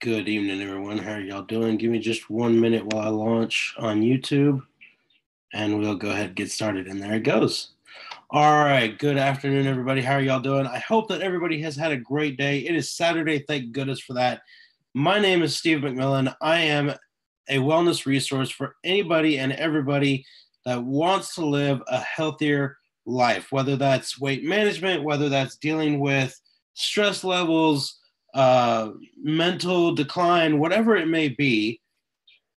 Good evening, everyone. How are y'all doing? Give me just 1 minute while I launch on YouTube, and we'll go ahead and get started. And there it goes. All right. Good afternoon, everybody. How are y'all doing? I hope that everybody has had a great day. It is Saturday. Thank goodness for that. My name is Steve McMillan. I am a wellness resource for anybody and everybody that wants to live a healthier life, whether that's weight management, whether that's dealing with stress levels, mental decline, whatever it may be.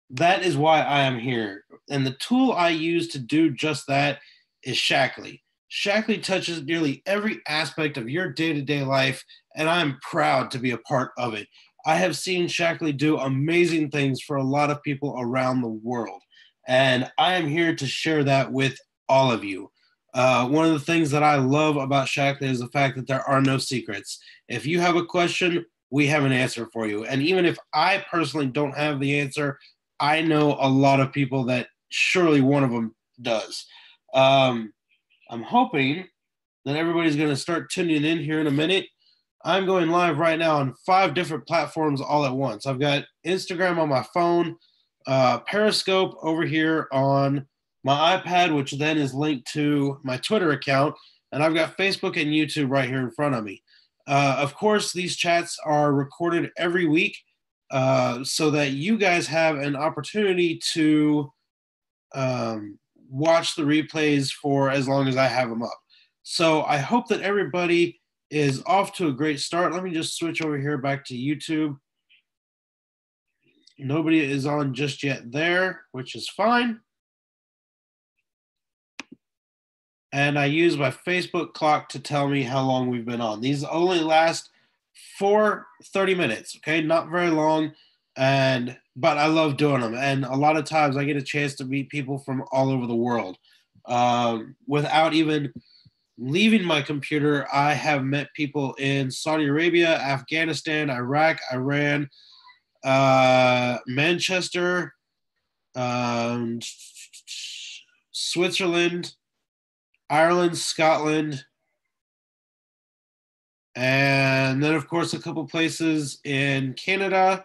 That is why I am here. And the tool I use to do just that is Shackley. Shackley touches nearly every aspect of your day-to-day life, and I'm proud to be a part of it. I have seen Shackley do amazing things for a lot of people around the world, and I am here to share that with all of you. One of the things that I love about Shackley is the fact that there are no secrets. If you have a question, we have an answer for you. And even if I personally don't have the answer, I know a lot of people that surely one of them does. I'm hoping that everybody's going to start tuning in here in a minute. I'm going live right now on 5 different platforms all at once. I've got Instagram on my phone, Periscope over here on my iPad, which then is linked to my Twitter account, and I've got Facebook and YouTube right here in front of me. Of course, these chats are recorded every week so that you guys have an opportunity to watch the replays for as long as I have them up. So I hope that everybody is off to a great start. Let me just switch over here back to YouTube. Nobody is on just yet there, which is fine. And I use my Facebook clock to tell me how long we've been on. These only last for 30 minutes, okay? Not very long, but I love doing them. And a lot of times I get a chance to meet people from all over the world. Without even leaving my computer, I have met people in Saudi Arabia, Afghanistan, Iraq, Iran, Manchester, Switzerland, Ireland, Scotland, and then, of course, a couple places in Canada.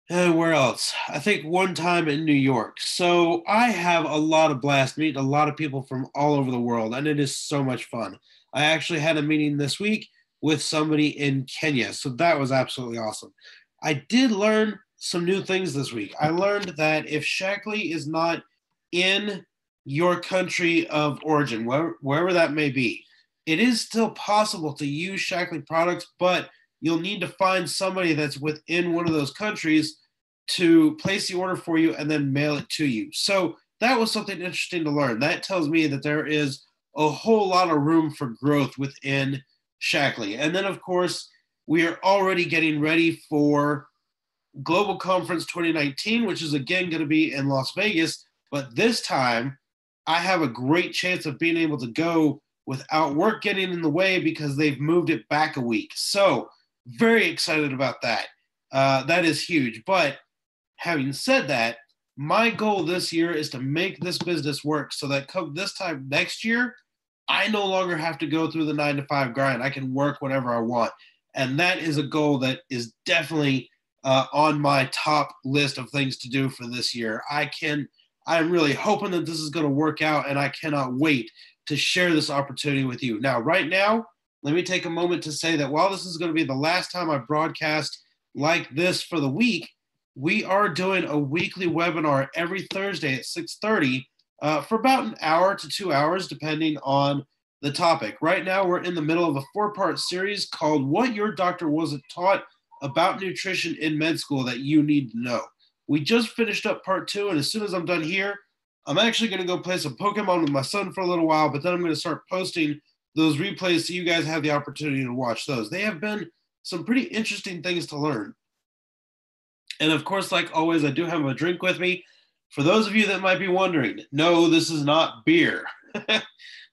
And where else? I think one time in New York. So I have a lot of blast meeting a lot of people from all over the world, and it is so much fun. I actually had a meeting this week with somebody in Kenya, so that was absolutely awesome. I did learn some new things this week. I learned that if Shackley is not in your country of origin, wherever that may be, it is still possible to use Shackley products, but you'll need to find somebody that's within one of those countries to place the order for you and then mail it to you. So that was something interesting to learn. That tells me that there is a whole lot of room for growth within Shackley. And then, of course, we are already getting ready for Global Conference 2019, which is again going to be in Las Vegas. But this time, I have a great chance of being able to go without work getting in the way because they've moved it back a week. So very excited about that. That is huge. But having said that, my goal this year is to make this business work so that come this time next year, I no longer have to go through the 9-to-5 grind. I can work whenever I want. And that is a goal that is definitely on my top list of things to do for this year. I'm really hoping that this is going to work out, and I cannot wait to share this opportunity with you. Now, right now, let me take a moment to say that while this is going to be the last time I broadcast like this for the week, we are doing a weekly webinar every Thursday at 6:30 for about an hour to 2 hours, depending on the topic. Right now, we're in the middle of a 4-part series called What Your Doctor Wasn't Taught About Nutrition in Med School That You Need to Know. We just finished up part 2, and as soon as I'm done here, I'm actually going to go play some Pokemon with my son for a little while, but then I'm going to start posting those replays so you guys have the opportunity to watch those. They have been some pretty interesting things to learn. And of course, like always, I do have a drink with me. For those of you that might be wondering, no, this is not beer.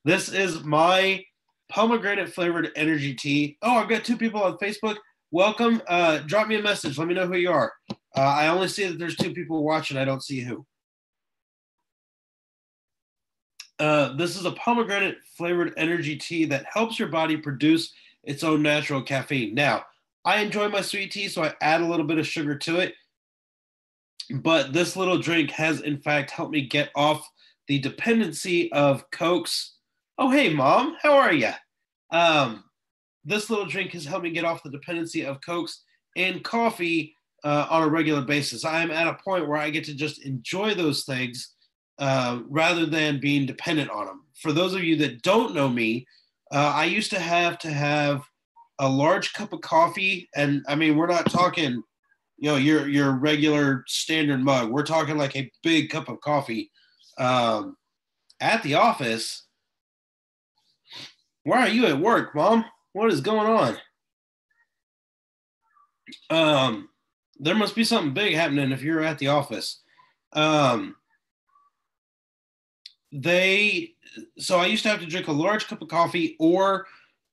This is my pomegranate flavored energy tea. Oh, I've got 2 people on Facebook. Welcome. Drop me a message. Let me know who you are. I only see that there's 2 people watching. I don't see who. This is a pomegranate flavored energy tea that helps your body produce its own natural caffeine. Now, I enjoy my sweet tea, so I add a little bit of sugar to it. But this little drink has, in fact, helped me get off the dependency of Cokes. Oh, hey, Mom, how are you? Um, this little drink has helped me get off the dependency of Cokes and coffee on a regular basis. I am at a point where I get to just enjoy those things rather than being dependent on them. For those of you that don't know me, I used to have a large cup of coffee, and I mean, we're not talking, your regular standard mug. We're talking like a big cup of coffee um, at the office. Why are you at work, Mom? What is going on? There must be something big happening if you're at the office. Um, they so I used to have to drink a large cup of coffee or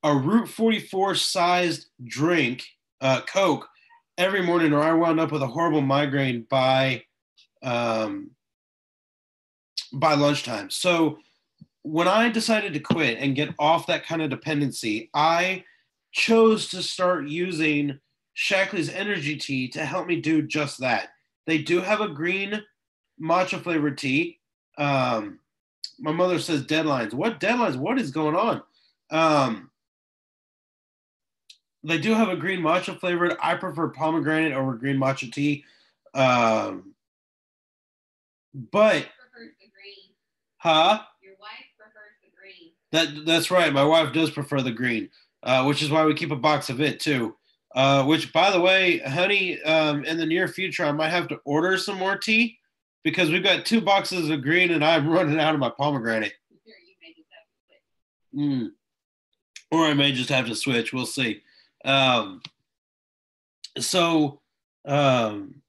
a Route 44 sized drink, Coke, every morning, or I wound up with a horrible migraine um, by lunchtime. So when I decided to quit and get off that kind of dependency, I chose to start using Shackley's energy tea to help me do just that. They do have a green matcha flavored tea. My mother says deadlines. What deadlines? What is going on? Um, they do have a green matcha flavored. I prefer pomegranate over green matcha tea. Um, but huh? Your wife prefers the green. That's right. My wife does prefer the green, which is why we keep a box of it too. Which, by the way, honey, in the near future, I might have to order some more tea because we've got 2 boxes of green and I'm running out of my pomegranate. Or I may just have to switch. We'll see. Um, so um,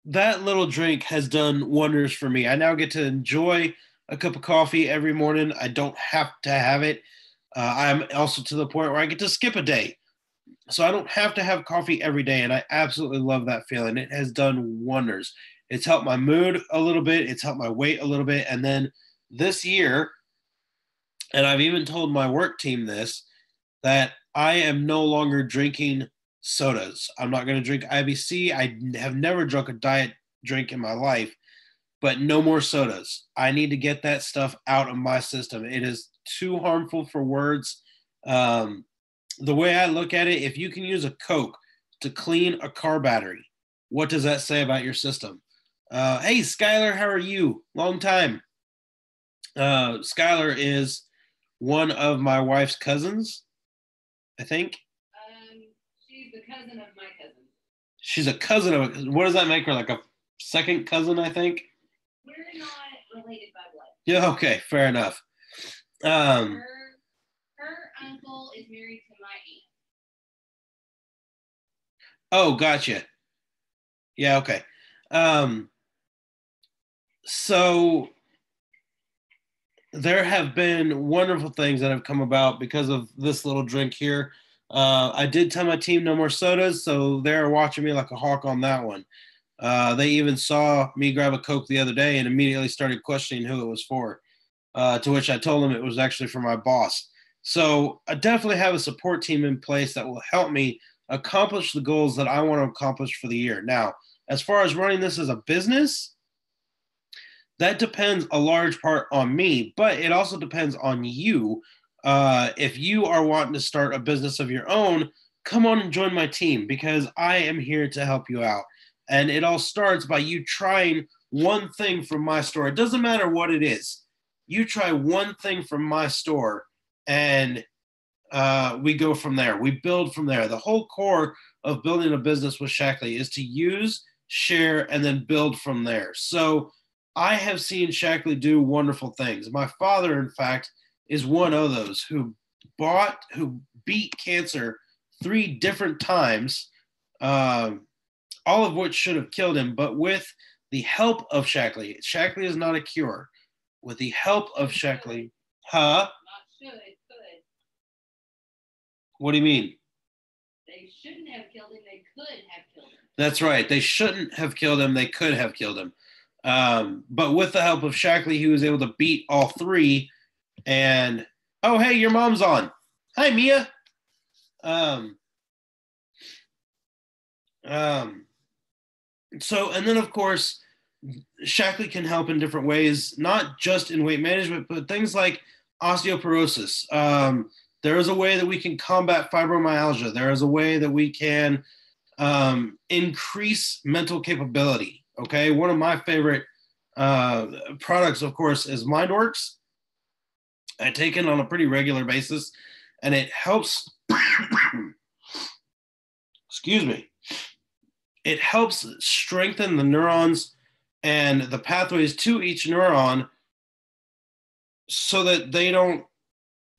that little drink has done wonders for me. I now get to enjoy a cup of coffee every morning. I don't have to have it. I'm also to the point where I get to skip a day. So I don't have to have coffee every day. And I absolutely love that feeling. It has done wonders. It's helped my mood a little bit, it's helped my weight a little bit. And then this year, and I've even told my work team this, that I am no longer drinking sodas. I'm not going to drink IBC. I have never drunk a diet drink in my life, but no more sodas. I need to get that stuff out of my system. It is too harmful for words. The way I look at it, if you can use a Coke to clean a car battery, what does that say about your system? Hey, Skylar, how are you? Long time. Skylar is one of my wife's cousins, I think. She's the cousin of my cousin. She's a cousin of a. What does that make her? Like a second cousin, I think. We're not related by blood. Yeah. Okay. Fair enough. Her uncle is married to my aunt. Oh, gotcha. Yeah. Okay. So there have been wonderful things that have come about because of this little drink here. I did tell my team no more sodas, so they're watching me like a hawk on that one. They even saw me grab a Coke the other day and immediately started questioning who it was for, to which I told them it was actually for my boss. So I definitely have a support team in place that will help me accomplish the goals that I want to accomplish for the year. Now, as far as running this as a business, that depends a large part on me, but it also depends on you. If you are wanting to start a business of your own, come on and join my team because I am here to help you out. And it all starts by you trying one thing from my store. It doesn't matter what it is. You try one thing from my store and we go from there. We build from there. The whole core of building a business with Shackley is to use, share, and then build from there. So I have seen Shackley do wonderful things. My father, in fact, is one of those who beat cancer 3 different times, all of which should have killed him. But with the help of Shackley, Shackley is not a cure. With the help of Shackley, Not should, could. What do you mean? They shouldn't have killed him. They could have killed him. That's right. They shouldn't have killed him. They could have killed him. But with the help of Shackley, he was able to beat all 3. And oh, hey, your mom's on. Hi, Mia. So, and then of course, Shaklee can help in different ways, not just in weight management, but things like osteoporosis. There is a way that we can combat fibromyalgia. There is a way that we can increase mental capability. Okay, one of my favorite products, of course, is MindWorks. I take it on a pretty regular basis, and it helps. Excuse me. It helps strengthen the neurons and the pathways to each neuron so that they don't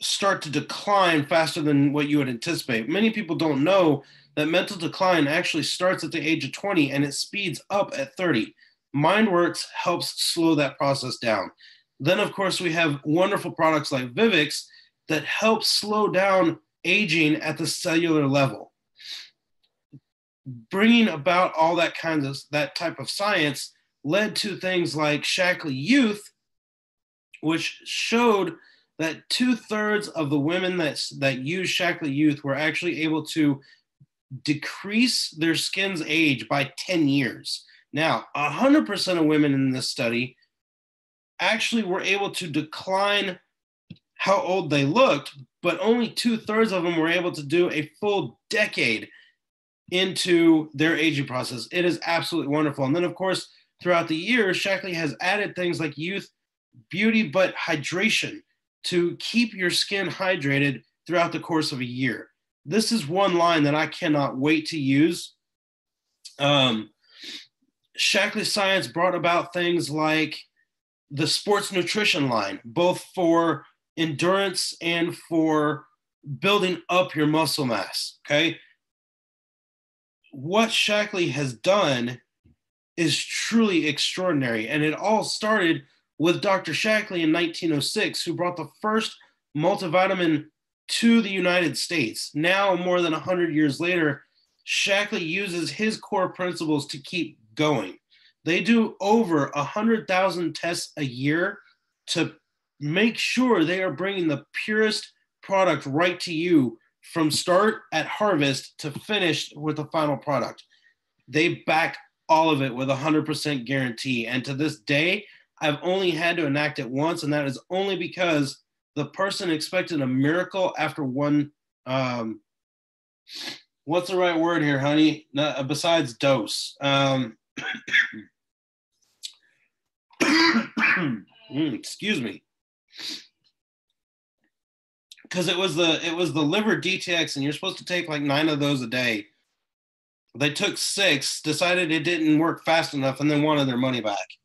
start to decline faster than what you would anticipate. Many people don't know that mental decline actually starts at the age of 20 and it speeds up at 30. MindWorks helps slow that process down. Then, of course, we have wonderful products like Vivix that help slow down aging at the cellular level. Bringing about all that type of science led to things like Shaklee Youth, which showed that 2/3 of the women that use Shaklee Youth were actually able to decrease their skin's age by 10 years. Now, 100% of women in this study actually were able to decline how old they looked, but only 2/3 of them were able to do a full decade into their aging process. It is absolutely wonderful. And then, of course, throughout the years, Shaklee has added things like youth beauty, but hydration to keep your skin hydrated throughout the course of a year. This is one line that I cannot wait to use. Shaklee Science brought about things like the sports nutrition line, both for endurance and for building up your muscle mass, okay? What Shaklee has done is truly extraordinary. And it all started with Dr. Shaklee in 1906, who brought the first multivitamin to the United States. Now, more than 100 years later, Shaklee uses his core principles to keep going. They do over 100,000 tests a year to make sure they are bringing the purest product right to you from start at harvest to finish with the final product. They back all of it with 100% guarantee. And to this day, I've only had to enact it once, and that is only because the person expected a miracle after one, what's the right word here, honey? Besides dose. Excuse me. Because it was the liver DTX, and you're supposed to take like 9 of those a day. They took 6, decided it didn't work fast enough, and then wanted their money back.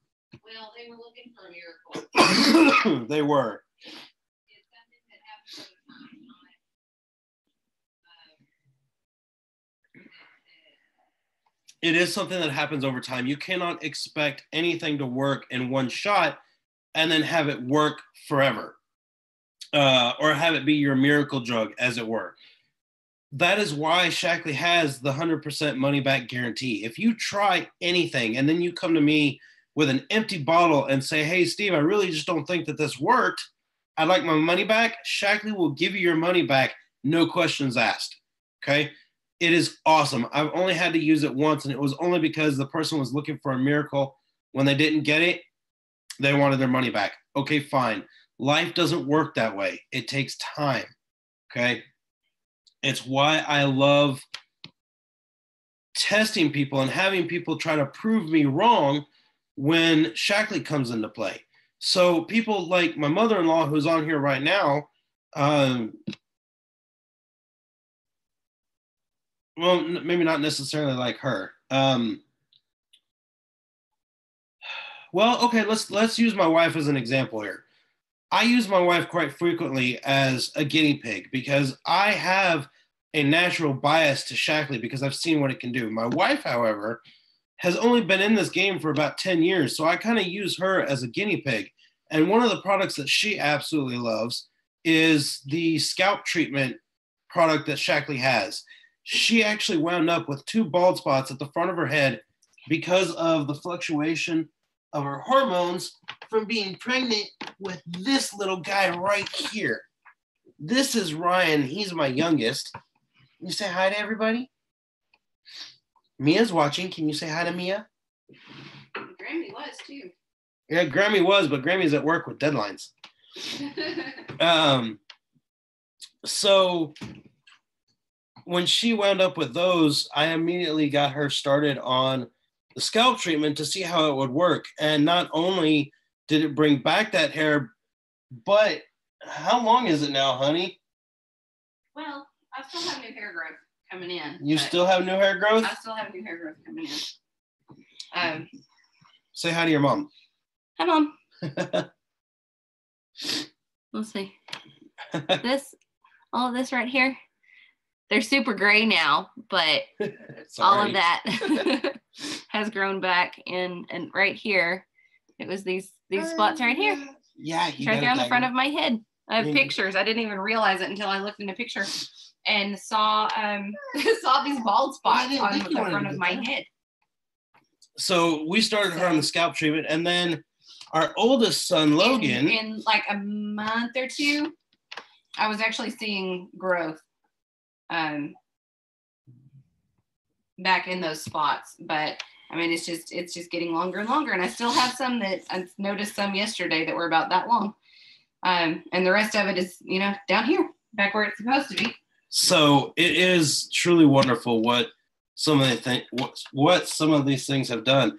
Well, they were looking for a miracle. They were. It's something that happens over time, It is something that happens over time. You cannot expect anything to work in one shot and then have it work forever. Or have it be your miracle drug, as it were. That is why Shaklee has the 100% money back guarantee. If you try anything and then you come to me with an empty bottle and say, hey, Steve, I really just don't think that this worked, I'd like my money back, Shaklee will give you your money back, no questions asked. Okay? It is awesome. I've only had to use it once, and it was only because the person was looking for a miracle. When they didn't get it, they wanted their money back. Okay, fine. Life doesn't work that way. It takes time, okay? It's why I love testing people and having people try to prove me wrong when Shaklee comes into play. So people like my mother-in-law, who's on here right now, well, maybe not necessarily like her. Well, okay, let's use my wife as an example here. I use my wife quite frequently as a guinea pig because I have a natural bias to Shaklee because I've seen what it can do. My wife, however, has only been in this game for about 10 years, so I kind of use her as a guinea pig. And one of the products that she absolutely loves is the scalp treatment product that Shaklee has. She actually wound up with 2 bald spots at the front of her head because of the fluctuation of her hormones from being pregnant with this little guy right here. This is Ryan. He's my youngest. You say hi to everybody? Mia's watching. Can you say hi to Mia? Grammy was too. Yeah, Grammy was, but Grammy's at work with deadlines. So when she wound up with those, I immediately got her started on the scalp treatment to see how it would work. And not only did it bring back that hair, but how long is it now, honey? Well, I still have new hair growth coming in. You still have new hair growth? I still have new hair growth coming in. Say hi to your mom. Hi, Mom. Let's see. All of this right here, they're super gray now, but all of that has grown back in, and right here, it was these spots right here. Yeah, it's right there on the front of my head. I have pictures. I didn't even realize it until I looked in a picture and saw these bald spots on the front of my head. So we started her on the scalp treatment, and then our oldest son, Logan. In like a month or two, I was actually seeing growth back in those spots. But I mean, it's just getting longer and longer. And I still have some that I noticed some yesterday that were about that long. And the rest of it is, down here, back where it's supposed to be. So it is truly wonderful what some of these things have done.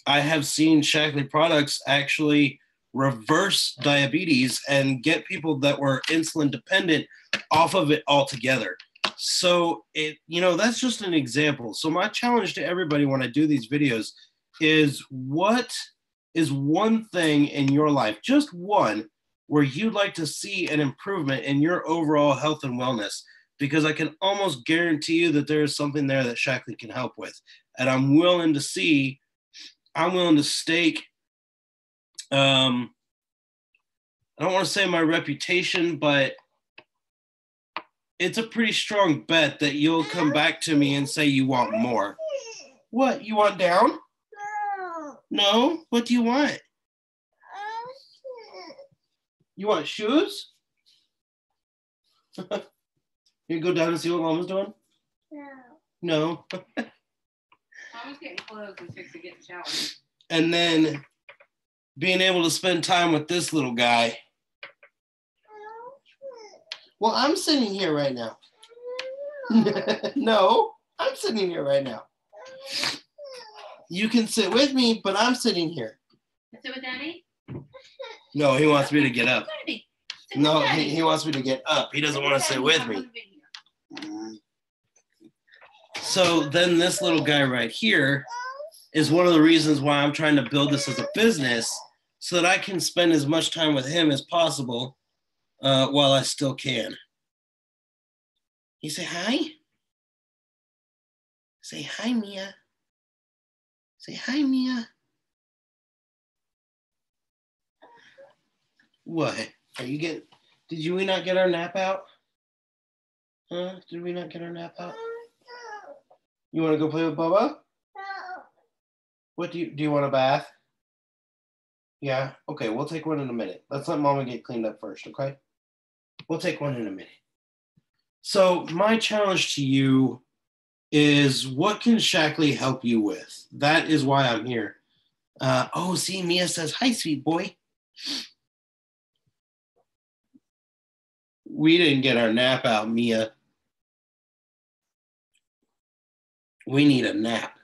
I have seen Shackley products actually reverse diabetes and get people that were insulin dependent off of it altogether. So that's just an example. So my challenge to everybody when I do these videos is, what is one thing in your life, just one, where you'd like to see an improvement in your overall health and wellness? Because I can almost guarantee you that there is something there that Shackley can help with. And I'm willing to stake, I don't want to say my reputation, but it's a pretty strong bet that you'll come back to me and say you want more. What, you want down? No? What do you want? You want shoes? You go down and see what Mama's doing? No. Mama's getting clothes and fixing to get in the shower. And then being able to spend time with this little guy. Well, I'm sitting here right now. No, I'm sitting here right now. You can sit with me, but I'm sitting here. Sit with Daddy? No, he wants me to get up. No, he wants me to get up. He doesn't want to sit with me. So then this little guy right here is one of the reasons why I'm trying to build this as a business, so that I can spend as much time with him as possible while I still can. You say hi? Say hi, Mia. Say hi, Mia. What? Did we not get our nap out? Huh? Did we not get our nap out? You want to go play with Bubba? No. What do you want a bath? Yeah? Okay, we'll take one in a minute. Let's let Mama get cleaned up first, okay? We'll take one in a minute. So my challenge to you is, what can Shackley help you with? That is why I'm here. See, Mia says, hi, sweet boy. We didn't get our nap out, Mia. We need a nap.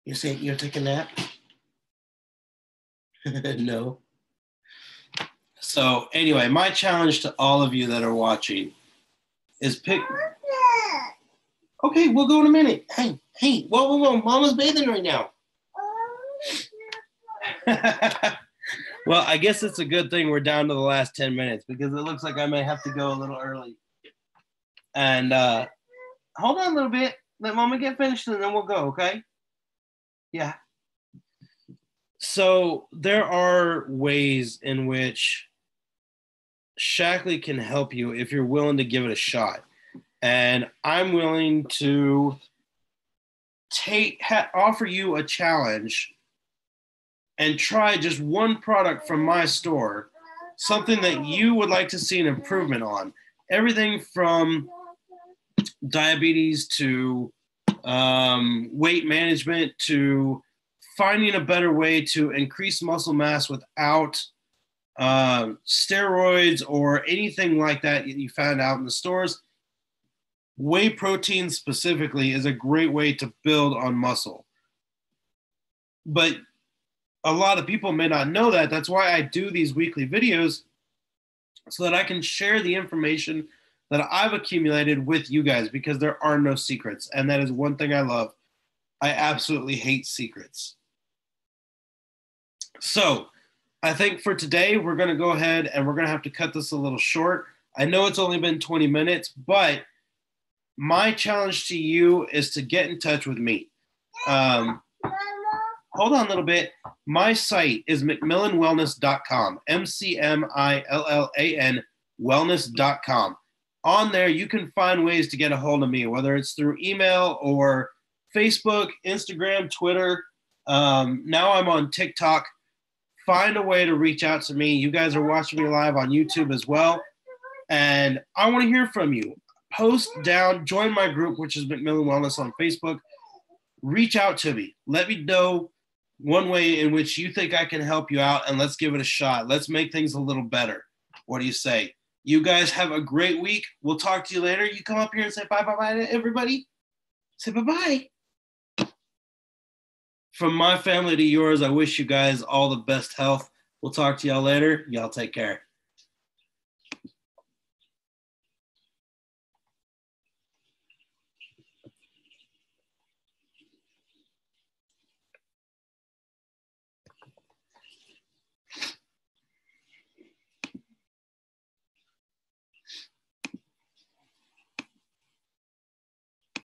You say you'll take a nap? No. So anyway, my challenge to all of you that are watching is pick. Okay, we'll go in a minute. Hey, whoa. Mama's bathing right now. Well, I guess it's a good thing we're down to the last 10 minutes, because it looks like I may have to go a little early. And hold on a little bit. Let Mama get finished and then we'll go, okay? Yeah. So there are ways in which Shackley can help you if you're willing to give it a shot. And I'm willing to offer you a challenge and try just one product from my store, something that you would like to see an improvement on. Everything from diabetes to weight management to finding a better way to increase muscle mass without steroids or anything like that you found out in the stores. Whey protein specifically is a great way to build on muscle. But a lot of people may not know that. That's why I do these weekly videos, so that I can share the information that I've accumulated with you guys, because there are no secrets. And that is one thing I love. I absolutely hate secrets. So I think for today, we're going to go ahead and we're going to have to cut this a little short. I know it's only been 20 minutes, but my challenge to you is to get in touch with me. Hold on a little bit. My site is mcmillanwellness.com, McMillan wellness.com. On there, you can find ways to get a hold of me, whether it's through email or Facebook, Instagram, Twitter. Now I'm on TikTok. Find a way to reach out to me. You guys are watching me live on YouTube as well. And I want to hear from you. Post down, join my group, which is McMillan Wellness on Facebook. Reach out to me. Let me know one way in which you think I can help you out, and let's give it a shot. Let's make things a little better. What do you say? You guys have a great week. We'll talk to you later. You come up here and say bye-bye to everybody. Say bye-bye. From my family to yours, I wish you guys all the best health. We'll talk to y'all later. Y'all take care.